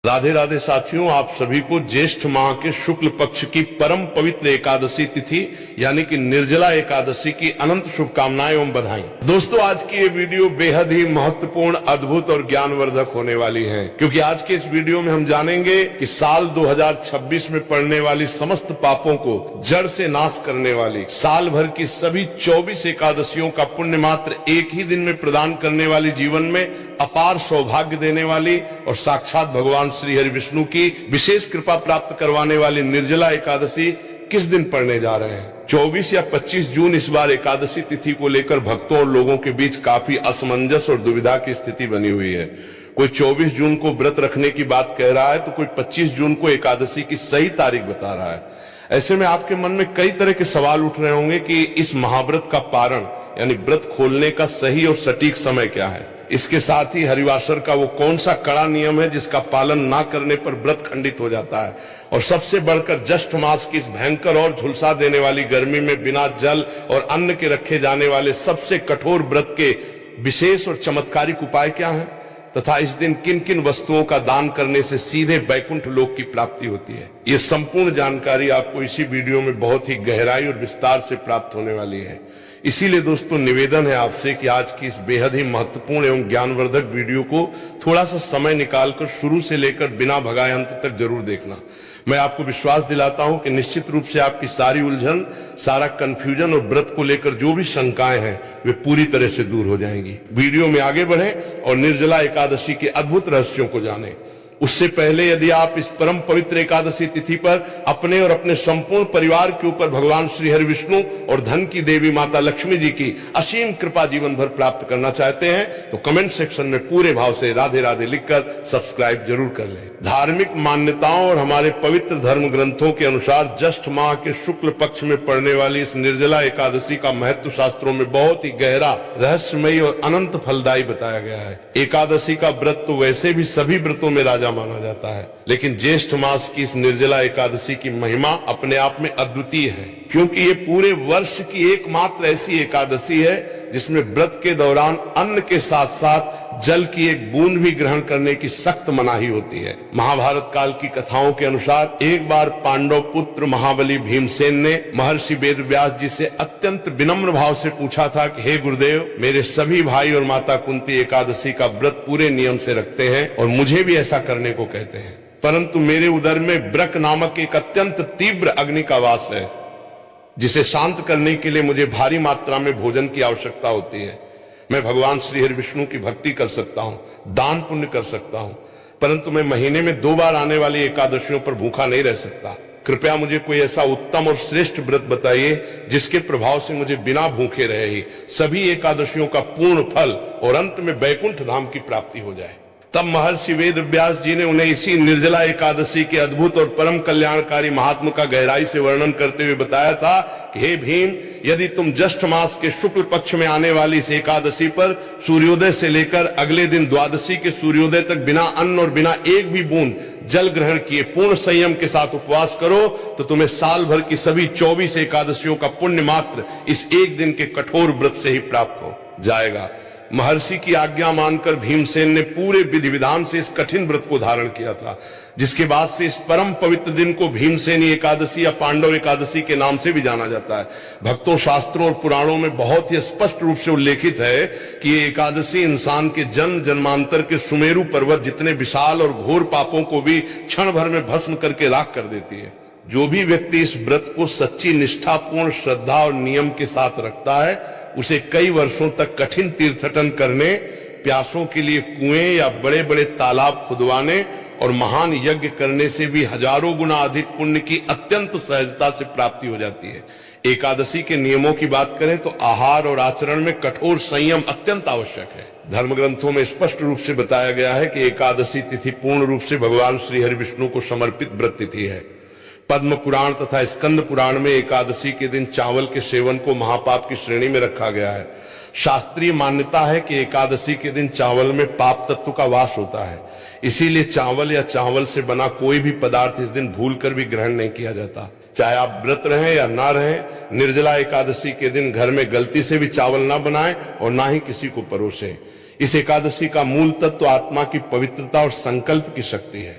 राधे राधे साथियों, आप सभी को ज्येष्ठ माह के शुक्ल पक्ष की परम पवित्र एकादशी तिथि यानी कि निर्जला एकादशी की अनंत शुभकामनाएं एवं बधाई। दोस्तों, आज की ये वीडियो बेहद ही महत्वपूर्ण, अद्भुत और ज्ञानवर्धक होने वाली है, क्योंकि आज के इस वीडियो में हम जानेंगे कि साल 2026 में पड़ने वाली समस्त पापों को जड़ से नाश करने वाली, साल भर की सभी 24 एकादशियों का पुण्य मात्र एक ही दिन में प्रदान करने वाली, जीवन में अपार सौभाग्य देने वाली और साक्षात भगवान श्री हरि विष्णु की विशेष कृपा प्राप्त करवाने वाली निर्जला एकादशी किस दिन पड़ने जा रहे हैं। 24 या 25 जून इस बार एकादशी तिथि को लेकर भक्तों और लोगों के बीच काफी असमंजस और दुविधा की स्थिति बनी हुई है। कोई 24 जून को व्रत रखने की बात कह रहा है तो कोई 25 जून को एकादशी की सही तारीख बता रहा है। ऐसे में आपके मन में कई तरह के सवाल उठ रहे होंगे कि इस महाव्रत का पारण यानी व्रत खोलने का सही और सटीक समय क्या है। इसके साथ ही हरिवासर का वो कौन सा कड़ा नियम है जिसका पालन ना करने पर व्रत खंडित हो जाता है। और सबसे बढ़कर ज्येष्ठ मास की इस भयंकर और झुलसा देने वाली गर्मी में बिना जल और अन्न के रखे जाने वाले सबसे कठोर व्रत के विशेष और चमत्कारिक उपाय क्या हैं, तथा इस दिन किन किन वस्तुओं का दान करने से सीधे बैकुंठ लोक की प्राप्ति होती है। ये संपूर्ण जानकारी आपको इसी वीडियो में बहुत ही गहराई और विस्तार से प्राप्त होने वाली है। इसीलिए दोस्तों, निवेदन है आपसे कि आज की इस बेहद ही महत्वपूर्ण एवं ज्ञानवर्धक वीडियो को थोड़ा सा समय निकालकर शुरू से लेकर बिना भगाए अंत तक जरूर देखना। मैं आपको विश्वास दिलाता हूं कि निश्चित रूप से आपकी सारी उलझन, सारा कंफ्यूजन और व्रत को लेकर जो भी शंकाएं हैं वे पूरी तरह से दूर हो जाएंगी। वीडियो में आगे बढ़ें और निर्जला एकादशी के अद्भुत रहस्यों को जानें। उससे पहले यदि आप इस परम पवित्र एकादशी तिथि पर अपने और अपने संपूर्ण परिवार के ऊपर भगवान श्री हरि विष्णु और धन की देवी माता लक्ष्मी जी की असीम कृपा जीवन भर प्राप्त करना चाहते हैं तो कमेंट सेक्शन में पूरे भाव से राधे राधे लिखकर सब्सक्राइब जरूर कर लें। धार्मिक मान्यताओं और हमारे पवित्र धर्म ग्रंथों के अनुसार ज्येष्ठ माह के शुक्ल पक्ष में पड़ने वाली इस निर्जला एकादशी का महत्व शास्त्रों में बहुत ही गहरा, रहस्यमयी और अनंत फलदायी बताया गया है। एकादशी का व्रत तो वैसे भी सभी व्रतों में राजा माना जाता है, लेकिन ज्येष्ठ मास की इस निर्जला एकादशी की महिमा अपने आप में अद्वितीय है, क्योंकि ये पूरे वर्ष की एकमात्र ऐसी एकादशी है जिसमें व्रत के दौरान अन्न के साथ साथ जल की एक बूंद भी ग्रहण करने की सख्त मनाही होती है। महाभारत काल की कथाओं के अनुसार एक बार पांडव पुत्र महाबली भीमसेन ने महर्षि वेदव्यास जी से अत्यंत विनम्र भाव से पूछा था कि हे गुरुदेव, मेरे सभी भाई और माता कुंती एकादशी का व्रत पूरे नियम से रखते हैं और मुझे भी ऐसा करने को कहते हैं, परंतु मेरे उदर में ब्रक नामक एक अत्यंत तीव्र अग्नि का वास है, जिसे शांत करने के लिए मुझे भारी मात्रा में भोजन की आवश्यकता होती है। मैं भगवान श्री हरि विष्णु की भक्ति कर सकता हूँ, दान पुण्य कर सकता हूँ, परंतु मैं महीने में 2 बार आने वाली एकादशियों पर भूखा नहीं रह सकता। कृपया मुझे कोई ऐसा उत्तम और श्रेष्ठ व्रत बताइए जिसके प्रभाव से मुझे बिना भूखे रहे ही सभी एकादशियों का पूर्ण फल और अंत में बैकुंठ धाम की प्राप्ति हो जाए। तब महर्षि वेदव्यास जी ने उन्हें इसी निर्जला एकादशी के अद्भुत और परम कल्याणकारी महात्म का गहराई से वर्णन करते हुए बताया था कि हे भीम, यदि तुम ज्येष्ठ मास के शुक्ल पक्ष में आने वाली इस एकादशी पर सूर्योदय से लेकर अगले दिन द्वादशी के सूर्योदय तक बिना अन्न और बिना एक भी बूंद जल ग्रहण किए पूर्ण संयम के साथ उपवास करो तो तुम्हें साल भर की सभी 24 एकादशियों का पुण्य मात्र इस एक दिन के कठोर व्रत से ही प्राप्त हो जाएगा। महर्षि की आज्ञा मानकर भीमसेन ने पूरे विधि विधान से इस कठिन व्रत को धारण किया था, जिसके बाद से इस परम पवित्र दिन को भीमसेनी एकादशी या पांडव एकादशी के नाम से भी जाना जाता है। भक्तों, शास्त्रों और पुराणों में बहुत ही स्पष्ट रूप से उल्लेखित है कि ये एकादशी इंसान के जन्म जन्मांतर के सुमेरु पर्वत जितने विशाल और घोर पापों को भी क्षण भर में भस्म करके राख कर देती है। जो भी व्यक्ति इस व्रत को सच्ची निष्ठापूर्ण श्रद्धा और नियम के साथ रखता है उसे कई वर्षों तक कठिन तीर्थटन करने, प्यासों के लिए कुएं या बड़े बड़े तालाब खुदवाने और महान यज्ञ करने से भी हजारों गुना अधिक पुण्य की अत्यंत सहजता से प्राप्ति हो जाती है। एकादशी के नियमों की बात करें तो आहार और आचरण में कठोर संयम अत्यंत आवश्यक है। धर्म ग्रंथों में स्पष्ट रूप से बताया गया है कि एकादशी तिथि पूर्ण रूप से भगवान श्री हरि विष्णु को समर्पित व्रत तिथि है। पद्म पुराण तथा स्कंद पुराण में एकादशी के दिन चावल के सेवन को महापाप की श्रेणी में रखा गया है। शास्त्रीय मान्यता है कि एकादशी के दिन चावल में पाप तत्व का वास होता है, इसीलिए चावल या चावल से बना कोई भी पदार्थ इस दिन भूलकर भी ग्रहण नहीं किया जाता। चाहे आप व्रत रहें या ना रहें, निर्जला एकादशी के दिन घर में गलती से भी चावल ना बनाएं और ना ही किसी को परोसें। इस एकादशी का मूल तत्व आत्मा की पवित्रता और संकल्प की शक्ति है।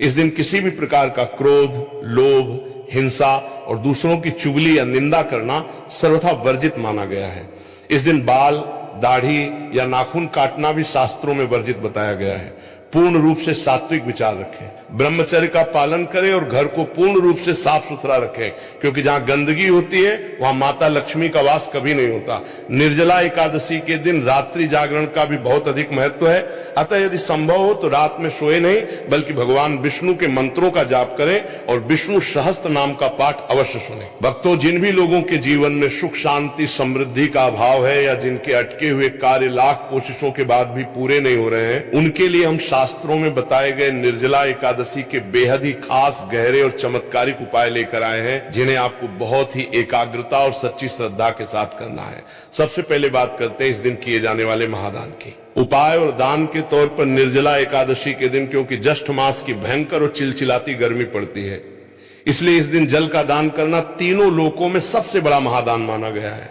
इस दिन किसी भी प्रकार का क्रोध, लोभ, हिंसा और दूसरों की चुगली या निंदा करना सर्वथा वर्जित माना गया है। इस दिन बाल, दाढ़ी या नाखून काटना भी शास्त्रों में वर्जित बताया गया है। पूर्ण रूप से सात्विक विचार रखें, ब्रह्मचर्य का पालन करें और घर को पूर्ण रूप से साफ सुथरा रखें, क्योंकि जहां गंदगी होती है वहां माता लक्ष्मी का वास कभी नहीं होता। निर्जला एकादशी के दिन रात्रि जागरण का भी बहुत अधिक महत्व है। अतः यदि संभव हो तो रात में सोए नहीं, बल्कि भगवान विष्णु के मंत्रों का जाप करें और विष्णु सहस्त्र नाम का पाठ अवश्य सुने। भक्तों, जिन भी लोगों के जीवन में सुख, शांति, समृद्धि का अभाव है या जिनके अटके हुए कार्य लाख कोशिशों के बाद भी पूरे नहीं हो रहे हैं, उनके लिए हम शास्त्रों में बताए गए निर्जला एकादशी के बेहद ही खास, गहरे और चमत्कारिक उपाय लेकर आए हैं, जिन्हें आपको बहुत ही एकाग्रता और सच्ची श्रद्धा के साथ करना है। सबसे पहले बात करते हैं इस दिन किए जाने वाले महादान की। उपाय और दान के तौर पर निर्जला एकादशी के दिन, क्योंकि ज्येष्ठ मास की भयंकर और चिलचिलाती गर्मी पड़ती है, इसलिए इस दिन जल का दान करना तीनों लोकों में सबसे बड़ा महादान माना गया है।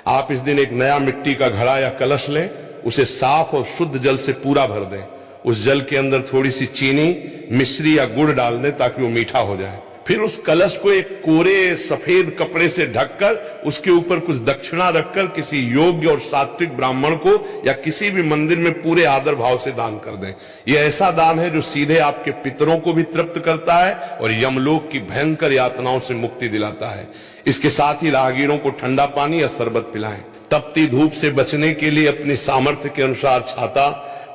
आप इस दिन एक नया मिट्टी का घड़ा या कलश लें, उसे साफ और शुद्ध जल से पूरा भर दें। उस जल के अंदर थोड़ी सी चीनी, मिश्री या गुड़ डाल दें ताकि वो मीठा हो जाए। फिर उस कलश को एक कोरे सफेद कपड़े से ढककर उसके ऊपर कुछ दक्षिणा रखकर किसी योग्य और सात्विक ब्राह्मण को या किसी भी मंदिर में पूरे आदर भाव से दान कर दें। यह ऐसा दान है जो सीधे आपके पितरों को भी तृप्त करता है और यमलोक की भयंकर यातनाओं से मुक्ति दिलाता है। इसके साथ ही राहगीरों को ठंडा पानी या शरबत पिलाएं। तपती धूप से बचने के लिए अपनी सामर्थ्य के अनुसार छाता,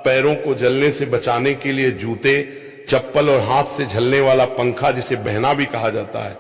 पैरों को जलने से बचाने के लिए जूते, चप्पल और हाथ से झलने वाला पंखा, जिसे बहना भी कहा जाता है।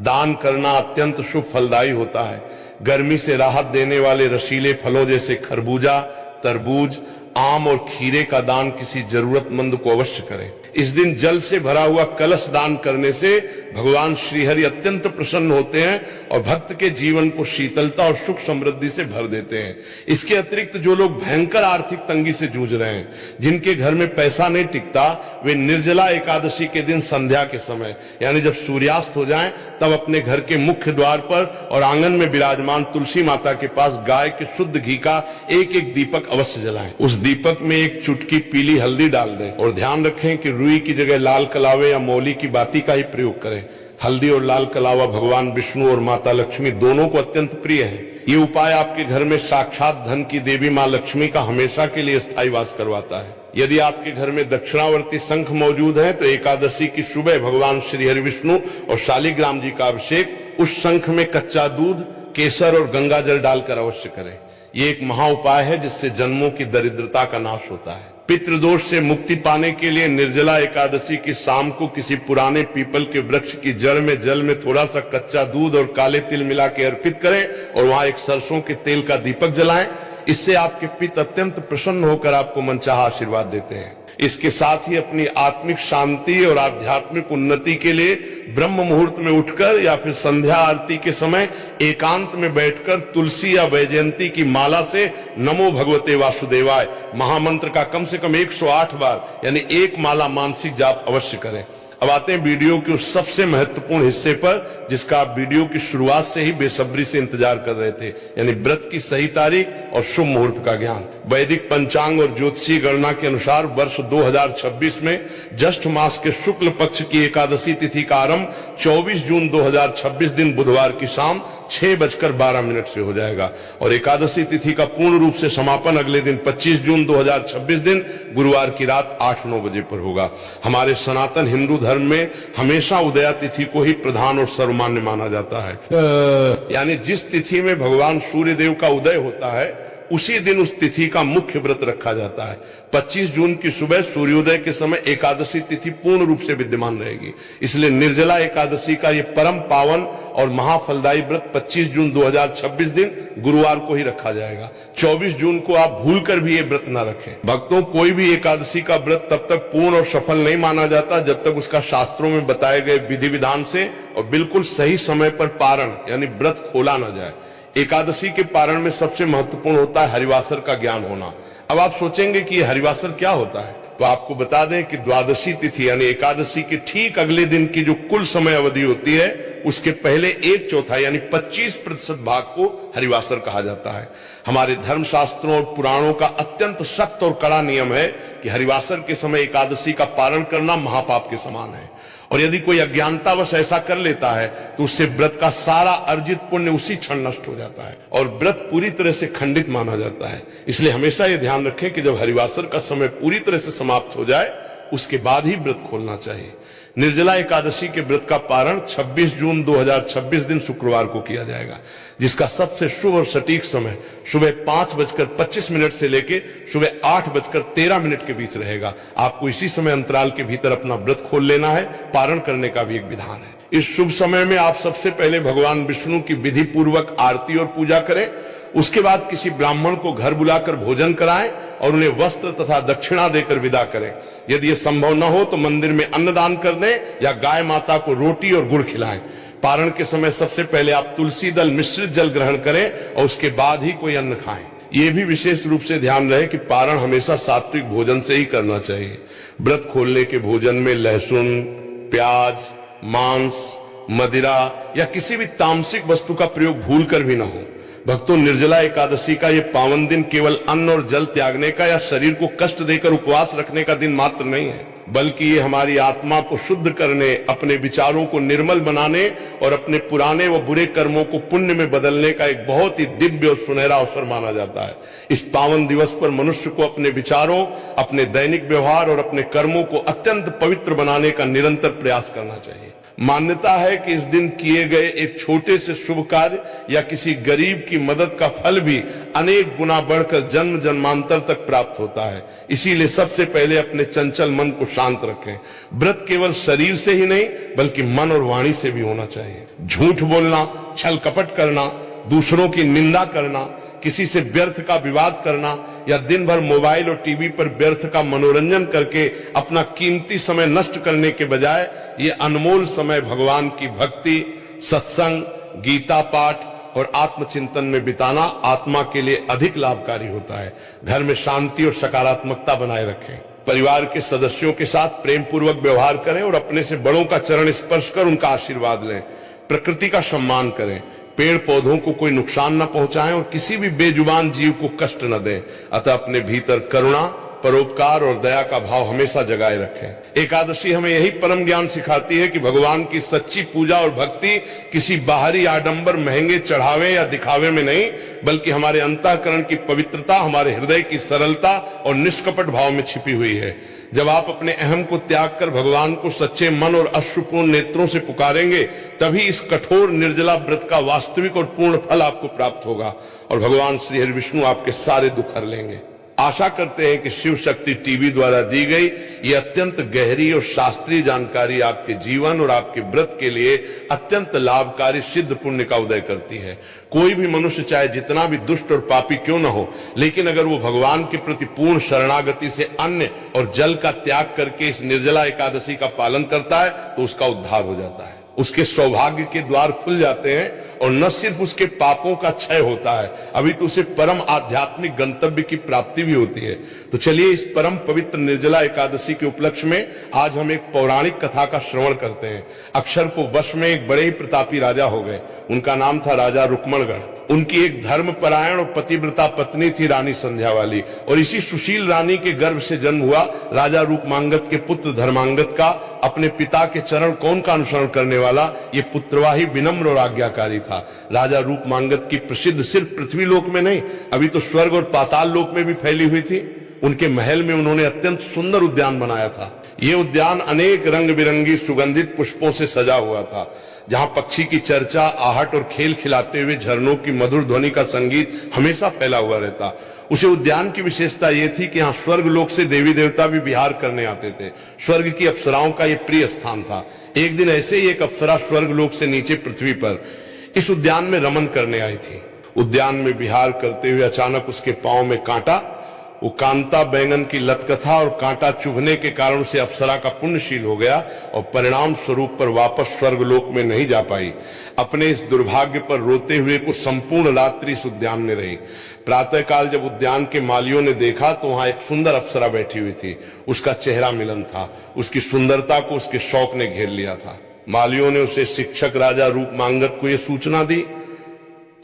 दान करना अत्यंत शुभ फलदायी होता है। गर्मी से राहत देने वाले रसीले फलों जैसे खरबूजा, तरबूज, आम और खीरे का दान किसी जरूरतमंद को अवश्य करें। इस दिन जल से भरा हुआ कलश दान करने से भगवान श्रीहरि अत्यंत प्रसन्न होते हैं और भक्त के जीवन को शीतलता और सुख समृद्धि से भर देते हैं। इसके अतिरिक्त जो लोग भयंकर आर्थिक तंगी से जूझ रहे हैं, जिनके घर में पैसा नहीं टिकता, वे निर्जला एकादशी के दिन संध्या के समय, यानी जब सूर्यास्त हो जाए, तब अपने घर के मुख्य द्वार पर और आंगन में विराजमान तुलसी माता के पास गाय के शुद्ध घी का एक एक दीपक अवश्य जलाएं। उस दीपक में एक चुटकी पीली हल्दी डाल दें और ध्यान रखें कि रुई की जगह लाल कलावे या मौली की बाती का ही प्रयोग करें। हल्दी और लाल कलावा भगवान विष्णु और माता लक्ष्मी दोनों को अत्यंत प्रिय है। ये उपाय आपके घर में साक्षात धन की देवी मां लक्ष्मी का हमेशा के लिए स्थायी वास करवाता है। यदि आपके घर में दक्षिणावर्ती शंख मौजूद है तो एकादशी की सुबह भगवान श्री हरि विष्णु और शालिग्राम जी का अभिषेक उस शंख में कच्चा दूध, केसर और गंगा जल डालकर अवश्य करें। ये एक महा उपाय है जिससे जन्मों की दरिद्रता का नाश होता है। पितृदोष से मुक्ति पाने के लिए निर्जला एकादशी की शाम को किसी पुराने पीपल के वृक्ष की जड़ में जल में थोड़ा सा कच्चा दूध और काले तिल मिला के अर्पित करें और वहां एक सरसों के तेल का दीपक जलाएं। इससे आपके पिता अत्यंत प्रसन्न होकर आपको मनचाहा आशीर्वाद देते हैं। इसके साथ ही अपनी आत्मिक शांति और आध्यात्मिक उन्नति के लिए ब्रह्म मुहूर्त में उठकर या फिर संध्या आरती के समय एकांत में बैठकर तुलसी या वैजयंती की माला से नमो भगवते वासुदेवाय महामंत्र का कम से कम 108 बार यानी एक माला मानसिक जाप अवश्य करें। अब आते हैं वीडियो के उस सबसे महत्वपूर्ण हिस्से पर जिसका आप वीडियो की शुरुआत से ही बेसब्री से इंतजार कर रहे थे, यानी व्रत की सही तारीख और शुभ मुहूर्त का ज्ञान। वैदिक पंचांग और ज्योतिषीय गणना के अनुसार वर्ष 2026 में ज्येष्ठ मास के शुक्ल पक्ष की एकादशी तिथि का आरंभ 24 जून 2026 दिन बुधवार की शाम 6:12 से हो जाएगा और एकादशी तिथि का पूर्ण रूप से समापन अगले दिन 25 जून 2026 दिन गुरुवार की रात 8-9 बजे पर होगा। हमारे सनातन हिंदू धर्म में हमेशा उदया तिथि को ही प्रधान और सर्वमान्य माना जाता है, यानी जिस तिथि में भगवान सूर्य देव का उदय होता है उसी दिन उस तिथि का मुख्य व्रत रखा जाता है। 25 जून की सुबह सूर्योदय के समय एकादशी तिथि पूर्ण रूप से विद्यमान रहेगी, इसलिए निर्जला एकादशी का ये परम पावन और महाफलदायी व्रत 25 जून 2026 दिन गुरुवार को ही रखा जाएगा। 24 जून को आप भूलकर भी ये व्रत न रखें। भक्तों, कोई भी एकादशी का व्रत तब तक पूर्ण और सफल नहीं माना जाता जब तक उसका शास्त्रों में बताए गए विधि विधान से और बिल्कुल सही समय पर पारण यानी व्रत खोला न जाए। एकादशी के पारण में सबसे महत्वपूर्ण होता है हरिवासर का ज्ञान होना। अब आप सोचेंगे कि ये हरिवासर क्या होता है, तो आपको बता दें कि द्वादशी तिथि यानी एकादशी के ठीक अगले दिन की जो कुल समय अवधि होती है उसके पहले 1/4 यानी 25% भाग को हरिवासर कहा जाता है। हमारे धर्मशास्त्रों और पुराणों का अत्यंत सख्त और कड़ा नियम है कि हरिवासर के समय एकादशी का पारण करना महापाप के समान है, और यदि कोई अज्ञानतावश ऐसा कर लेता है तो उससे व्रत का सारा अर्जित पुण्य उसी क्षण नष्ट हो जाता है और व्रत पूरी तरह से खंडित माना जाता है। इसलिए हमेशा यह ध्यान रखें कि जब हरिवासर का समय पूरी तरह से समाप्त हो जाए उसके बाद ही व्रत खोलना चाहिए। निर्जला एकादशी के व्रत का पारण 26 जून 2026 दिन शुक्रवार को किया जाएगा, जिसका सबसे शुभ और सटीक समय सुबह 5:25 से लेकर सुबह 8:13 के बीच रहेगा। आपको इसी समय अंतराल के भीतर अपना व्रत खोल लेना है। पारण करने का भी एक विधान है। इस शुभ समय में आप सबसे पहले भगवान विष्णु की विधि पूर्वक आरती और पूजा करें। उसके बाद किसी ब्राह्मण को घर बुलाकर भोजन कराएं और उन्हें वस्त्र तथा दक्षिणा देकर विदा करें। यदि यह संभव न हो तो मंदिर में अन्नदान कर दें या गाय माता को रोटी और गुड़ खिलाएं। पारण के समय सबसे पहले आप तुलसी दल मिश्रित जल ग्रहण करें और उसके बाद ही कोई अन्न खाएं। यह भी विशेष रूप से ध्यान रहे कि पारण हमेशा सात्विक भोजन से ही करना चाहिए। व्रत खोलने के भोजन में लहसुन, प्याज, मांस, मदिरा या किसी भी तामसिक वस्तु का प्रयोग भूलकर भी न हो। भक्तों, निर्जला एकादशी का ये पावन दिन केवल अन्न और जल त्यागने का या शरीर को कष्ट देकर उपवास रखने का दिन मात्र नहीं है, बल्कि ये हमारी आत्मा को शुद्ध करने, अपने विचारों को निर्मल बनाने और अपने पुराने व बुरे कर्मों को पुण्य में बदलने का एक बहुत ही दिव्य और सुनहरा अवसर माना जाता है। इस पावन दिवस पर मनुष्य को अपने विचारों, अपने दैनिक व्यवहार और अपने कर्मों को अत्यंत पवित्र बनाने का निरंतर प्रयास करना चाहिए। मान्यता है कि इस दिन किए गए एक छोटे से शुभ कार्य या किसी गरीब की मदद का फल भी अनेक गुना बढ़कर जन्म जन्मांतर तक प्राप्त होता है। इसीलिए सबसे पहले अपने चंचल मन को शांत रखें। व्रत केवल शरीर से ही नहीं बल्कि मन और वाणी से भी होना चाहिए। झूठ बोलना, छल कपट करना, दूसरों की निंदा करना, किसी से व्यर्थ का विवाद करना या दिन भर मोबाइल और टीवी पर व्यर्थ का मनोरंजन करके अपना कीमती समय नष्ट करने के बजाय ये अनमोल समय भगवान की भक्ति, सत्संग, गीता पाठ और आत्मचिंतन में बिताना आत्मा के लिए अधिक लाभकारी होता है। घर में शांति और सकारात्मकता बनाए रखें। परिवार के सदस्यों के साथ प्रेम पूर्वक व्यवहार करें और अपने से बड़ों का चरण स्पर्श कर उनका आशीर्वाद लें। प्रकृति का सम्मान करें। पेड़ पौधों को कोई नुकसान न पहुंचाएं और किसी भी बेजुबान जीव को कष्ट न दें। अतः अपने भीतर करुणा, परोपकार और दया का भाव हमेशा जगाए रखें। एकादशी हमें यही परम ज्ञान सिखाती है कि भगवान की सच्ची पूजा और भक्ति किसी बाहरी आडंबर, महंगे चढ़ावे या दिखावे में नहीं बल्कि हमारे अंतःकरण की पवित्रता, हमारे हृदय की सरलता और निष्कपट भाव में छिपी हुई है। जब आप अपने अहम को त्याग कर भगवान को सच्चे मन और अश्रुपूर्ण नेत्रों से पुकारेंगे तभी इस कठोर निर्जला व्रत का वास्तविक और पूर्ण फल आपको प्राप्त होगा और भगवान श्री हरि विष्णु आपके सारे दुख हर लेंगे। आशा करते हैं कि शिव शक्ति टीवी द्वारा दी गई ये अत्यंत गहरी और शास्त्रीय जानकारी आपके जीवन और आपके व्रत के लिए अत्यंत लाभकारी सिद्ध पुण्य का उदय करती है। कोई भी मनुष्य चाहे जितना भी दुष्ट और पापी क्यों न हो, लेकिन अगर वो भगवान के प्रति पूर्ण शरणागति से अन्न और जल का त्याग करके इस निर्जला एकादशी का पालन करता है तो उसका उद्धार हो जाता है। उसके सौभाग्य के द्वार खुल जाते हैं और न सिर्फ उसके पापों का क्षय होता है, अभी तो उसे परम आध्यात्मिक गंतव्य की प्राप्ति भी होती है। तो चलिए इस परम पवित्र निर्जला एकादशी के उपलक्ष्य में आज हम एक पौराणिक कथा का श्रवण करते हैं। अक्षर को वश में एक बड़े ही प्रतापी राजा हो गए। उनका नाम था राजा रुक्मणगढ़। उनकी एक धर्मपरायण और पतिव्रता पत्नी थी रानी संध्यावाली, और इसी सुशील रानी के गर्भ से जन्म हुआ राजा रूपमांगत के पुत्र धर्मांगत का। अपने पिता के चरण कौन का अनुसरण करने वाला ये पुत्रवाही, विनम्र और आज्ञाकारी था। राजा रूपमांगत की प्रसिद्ध सिर्फ पृथ्वी लोक में नहीं, अभी तो स्वर्ग और पाताल लोक में भी फैली हुई थी। उनके महल में उन्होंने अत्यंत सुंदर उद्यान बनाया था। ये उद्यान अनेक रंग बिरंगी सुगंधित पुष्पों से सजा हुआ था, जहां पक्षी की चर्चा, आहट और खेल खिलाते हुए झरनों की मधुर ध्वनि का संगीत हमेशा फैला हुआ रहता। उसे उद्यान की विशेषता यह थी कि यहाँ स्वर्ग लोक से देवी देवता भी विहार करने आते थे। स्वर्ग की अप्सराओं का यह प्रिय स्थान था। एक दिन ऐसे ही एक अप्सरा स्वर्ग लोक से नीचे पृथ्वी पर इस उद्यान में रमन करने आई थी। उद्यान में विहार करते हुए अचानक उसके पांव में कांटा, वो कांता बैंगन की लतकथा और कांटा चुभने के कारण से अप्सरा का पुण्यशील हो गया और परिणाम स्वरूप पर वापस स्वर्गलोक में नहीं जा पाई। अपने इस दुर्भाग्य पर रोते हुए को संपूर्ण रात्रि इस उद्यान में रही। प्रातःकाल जब उद्यान के मालियों ने देखा तो वहां एक सुंदर अप्सरा बैठी हुई थी। उसका चेहरा मिलन था। उसकी सुंदरता को उसके शौक ने घेर लिया था। मालियों ने उसे शिक्षक राजा रूपमांगत को यह सूचना दी।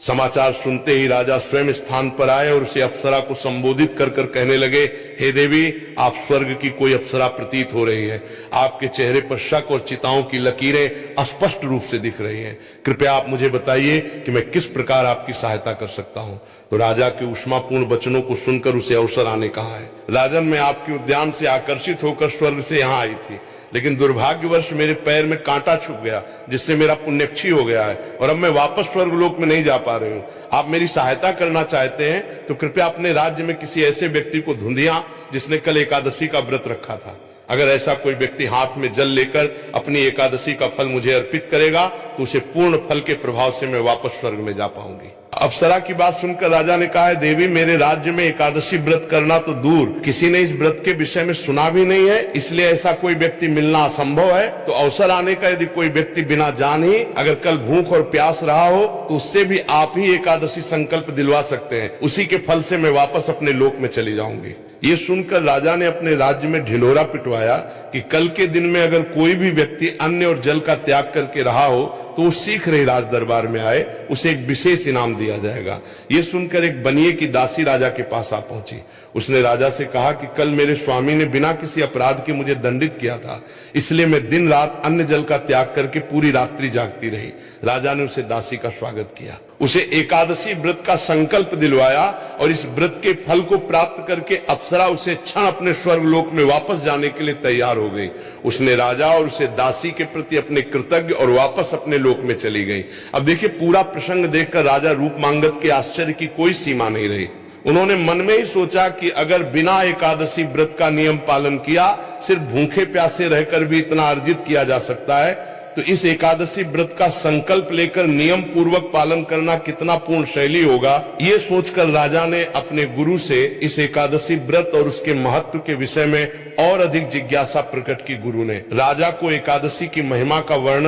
समाचार सुनते ही राजा स्वयं स्थान पर आए और उसे अप्सरा को संबोधित कर कर कहने लगे, हे देवी, आप स्वर्ग की कोई अप्सरा प्रतीत हो रही है। आपके चेहरे पर शक और चिताओं की लकीरें स्पष्ट रूप से दिख रही हैं। कृपया आप मुझे बताइए कि मैं किस प्रकार आपकी सहायता कर सकता हूं। तो राजा के ऊष्मापूर्ण वचनों को सुनकर उसे अवसर आने कहा है। राजन, मैं आपके उद्यान से आकर्षित होकर स्वर्ग से यहां आई थी, लेकिन दुर्भाग्यवश मेरे पैर में कांटा छुप गया, जिससे मेरा पुण्य क्षीण हो गया है और अब मैं वापस स्वर्गलोक में नहीं जा पा रही हूं। आप मेरी सहायता करना चाहते हैं तो कृपया अपने राज्य में किसी ऐसे व्यक्ति को ढूंढिए जिसने कल एकादशी का व्रत रखा था। अगर ऐसा कोई व्यक्ति हाथ में जल लेकर अपनी एकादशी का फल मुझे अर्पित करेगा तो उसे पूर्ण फल के प्रभाव से मैं वापस स्वर्ग में जा पाऊंगी। अप्सरा की बात सुनकर राजा ने कहा है, देवी, मेरे राज्य में एकादशी व्रत करना तो दूर, किसी ने इस व्रत के विषय में सुना भी नहीं है, इसलिए ऐसा कोई व्यक्ति मिलना असंभव है। तो अवसर आने का यदि कोई व्यक्ति बिना जान ही अगर कल भूख और प्यास रहा हो तो उससे भी आप ही एकादशी संकल्प दिलवा सकते हैं। उसी के फल से मैं वापस अपने लोक में चली जाऊंगी। ये सुनकर राजा ने अपने राज्य में ढिंढोरा पिटवाया कि कल के दिन में अगर कोई भी व्यक्ति अन्न और जल का त्याग करके रहा हो तो वो शीघ्र ही राज दरबार में आए, उसे एक विशेष इनाम दिया जाएगा। ये सुनकर एक बनिए की दासी राजा के पास आ पहुंची। उसने राजा से कहा कि कल मेरे स्वामी ने बिना किसी अपराध के मुझे दंडित किया था, इसलिए मैं दिन रात अन्न जल का त्याग करके पूरी रात्रि जागती रही। राजा ने उसे दासी का स्वागत किया, उसे एकादशी व्रत का संकल्प दिलवाया और इस व्रत के फल को प्राप्त करके अप्सरा उसे क्षण अपने स्वर्गलोक में वापस जाने के लिए तैयार हो गई। उसने राजा और उसे दासी के प्रति अपने कृतज्ञ और वापस अपने लोक में चली गई। अब देखिए, पूरा प्रसंग देखकर राजा रूपमांगत के आश्चर्य की कोई सीमा नहीं रही। उन्होंने मन में ही सोचा कि अगर बिना एकादशी व्रत का नियम पालन किया सिर्फ भूखे प्यासे रहकर भी इतना अर्जित किया जा सकता है, तो इस एकादशी व्रत का संकल्प लेकर नियम पूर्वक पालन करना कितना पूर्ण शैली होगा। ये सोचकर राजा ने अपने गुरु से इस एकादशी व्रत और उसके महत्व के विषय में और अधिक जिज्ञासा प्रकट की। गुरु ने राजा को एकादशी की महिमा का वर्णन